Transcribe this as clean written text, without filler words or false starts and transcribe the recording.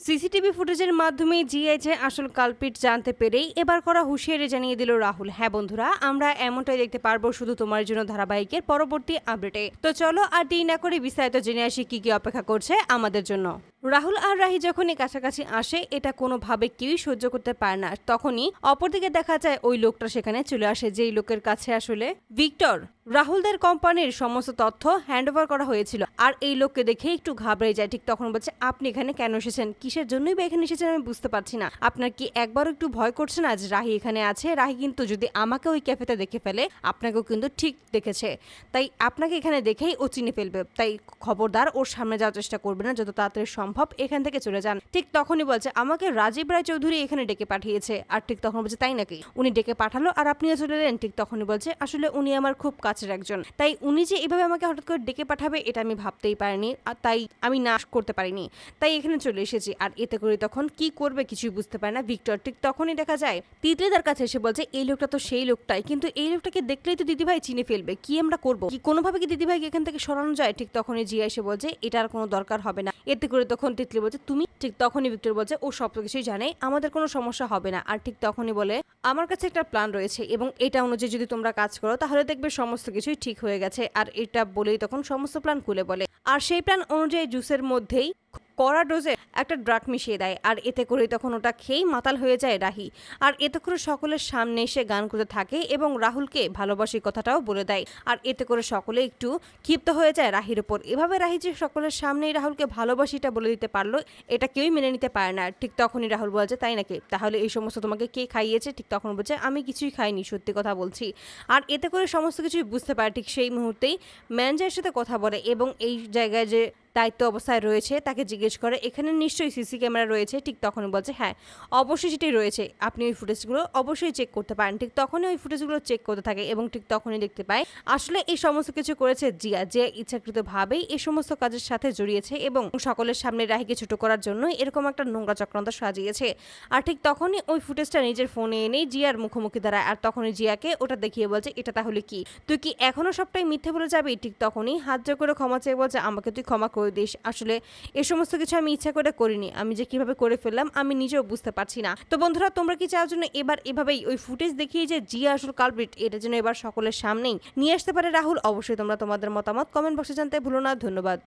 CCTV ফুটেজের মাধ্যমে GI যে আসল কালপিট জানতে পেরেই এবার করা হুঁশিয়ারি জানিয়ে দিল রাহুল। হ্যাঁ বন্ধুরা, আমরা এমনটাই দেখতে পারবো শুধু তোমার জন্য ধারাবাহিকের পরবর্তী আপডেটে। তো চলো আর দেরি না করে বিস্তারিত জেনে আসি কি কি অপেক্ষা করছে আমাদের জন্য। রাহুল আর রাহি যখনই কাছাকাছি আসে এটা কোনোভাবে কেউই সহ্য করতে পারে না। তখনই অপরদিকে দেখা যায় ওই লোকটা সেখানে চলে আসে, যেই লোকের কাছে আসলে ভিক্টর রাহুলদের কোম্পানির সমস্ত তথ্য হ্যান্ডওভার করা হয়েছিল। আর এই লোককে দেখে একটু ঘাবড়ে যায়। ঠিক তখন বলছে, আপনি এখানে কেন এসেছেন, কিসের জন্যই বা এখানে এসেছেন আমি বুঝতে পারছি না। আপনার কি একবারও একটু ভয় করছে না যে রাহি এখানে আছে? রাহি কিন্তু যদি আমাকে ওই ক্যাফেতে দেখে ফেলে আপনাকেও কিন্তু ঠিক দেখেছে, তাই আপনাকে এখানে দেখেই ও চিনে ফেলবে। তাই খবরদার ওর সামনে যাওয়ার চেষ্টা করবে না, যত তাড়াতাড়ি সম্ভব এখান থেকে চলে যান। ঠিক তখনই বলছে, আমাকে রাজীব রায় চৌধুরী এখানে ডেকে পাঠিয়েছে। আর ঠিক তখন বলছে, তাই নাকি? উনি ডেকে পাঠালো আর আপনিও চলে এলেন? ঠিক তখনই বলছে, আসলে উনি আমার খুব কাছের একজন, তাই উনি যে এভাবে আমাকে হঠাৎ করে ডেকে পাঠাবে এটা আমি ভাবতেই পারিনি, আর তাই আমি না করতে পারিনি, তাই এখানে চলে এসেছি। আর এতে করে তখন কি করবে কিছুই বুঝতে পারে না ভিক্টর। ঠিক তখনই দেখা যায় তিতলিদার কাছে এসে বলছে, এই লোকটা তো সেই লোকটাই, কিন্তু এই লোকটাকে দেখলেই তো দিদিভাই চিনে ফেলবে, কি আমরা করবো? কি কোনোভাবে কি দিদিভাইকে এখান থেকে সরানো যায়? ঠিক তখনই জিয়া এসে বলছে, এটার কোনো দরকার হবে না। এতে করে তখন তিতলি বলছে, তুমি? ঠিক তখনই ভিক্টর বলছে, ও সব কিছুই জানে, আমাদের কোনো সমস্যা হবে না। আর ঠিক তখনই বলে, আমার কাছে একটা প্ল্যান রয়েছে এবং এটা অনুযায়ী যদি তোমরা কাজ করো তাহলে দেখবে সমস্ত কিছুই ঠিক হয়ে গেছে। আর এটা বলেই তখন সমস্ত প্ল্যান খুলে বলে। আর সেই প্ল্যান অনুযায়ী জুসের মধ্যেই কড়া ডোজে একটা ড্রাগ মিশিয়ে দেয়। আর এতে করে তখন ওটা খেয়েই মাতাল হয়ে যায় রাহি। আর এতে করে সকলের সামনে এসে গান করতে থাকে এবং রাহুলকে ভালোবাসি কথাটাও বলে দেয়। আর এতে করে সকলে একটু ক্ষিপ্ত হয়ে যায় রাহির ওপর। এভাবে রাহি যে সকলের সামনেই রাহুলকে ভালোবাসিটা বলে দিতে পারলো এটা কেউই মেনে নিতে পারে না। ঠিক তখনই রাহুল বলছে, তাই নাকি? তাহলে এই সমস্ত তোমাকে কে খাইয়েছে? ঠিক তখন বলছে, আমি কিছুই খাইনি, সত্যি কথা বলছি। আর এতে করে সমস্ত কিছুই বুঝতে পারে। ঠিক সেই মুহূর্তেই ম্যানেজারের সাথে কথা বলে এবং এই জায়গায় যে দায়িত্ব অবস্থায় রয়েছে তাকে জিজ্ঞেস করে, এখানে নিশ্চয়ই সিসি ক্যামেরা রয়েছে? ঠিক তখনই বলছে, হ্যাঁ অবশ্যই সেটাই রয়েছে, আপনি ওই ফুটেজগুলো অবশ্যই চেক করতে পারেন। ঠিক তখনই ওই ফুটেজগুলো চেক করতে থাকে এবং ঠিক তখনই দেখতে পায় আসলে এই সমস্ত কিছু করেছে জিয়া, যে ইচ্ছাকৃতভাবেই এই সমস্ত কাজের সাথে জড়িয়েছে এবং সকলের সামনে রাহিকে ছোট করার জন্য এরকম একটা নোংরা চক্রান্ত সাজিয়েছে। আর ঠিক তখনই ওই ফুটেজটা নিজের ফোনে এনেই জিয়ার মুখোমুখি দাঁড়ায়। আর তখনই জিয়াকে ওটা দেখিয়ে বলছে, এটা তাহলে কি, তুই কি এখনো সবটাই মিথ্যে বলে যাবি? ঠিক তখনই হাত জোড় করে ক্ষমা চেয়ে বলছে, আমাকে তুই ক্ষমা করে দিস, আসলে এ সমস্ত কিছু আমি ইচ্ছা করে করিনি, আমি যে কিভাবে করে ফেললাম আমি নিজেও বুঝতে পারছি না। তো বন্ধুরা, তোমরা কি চাও জন্য এবার এভাবেই ওই ফুটেজ দেখিয়ে যে জিয়া আসল কালপ্রিট এটা যেন এবার সকলের সামনেই নিয়ে আসতে পারে রাহুল? অবশ্যই তোমরা তোমাদের মতামত কমেন্ট বক্সে জানতে ভুলো না। ধন্যবাদ।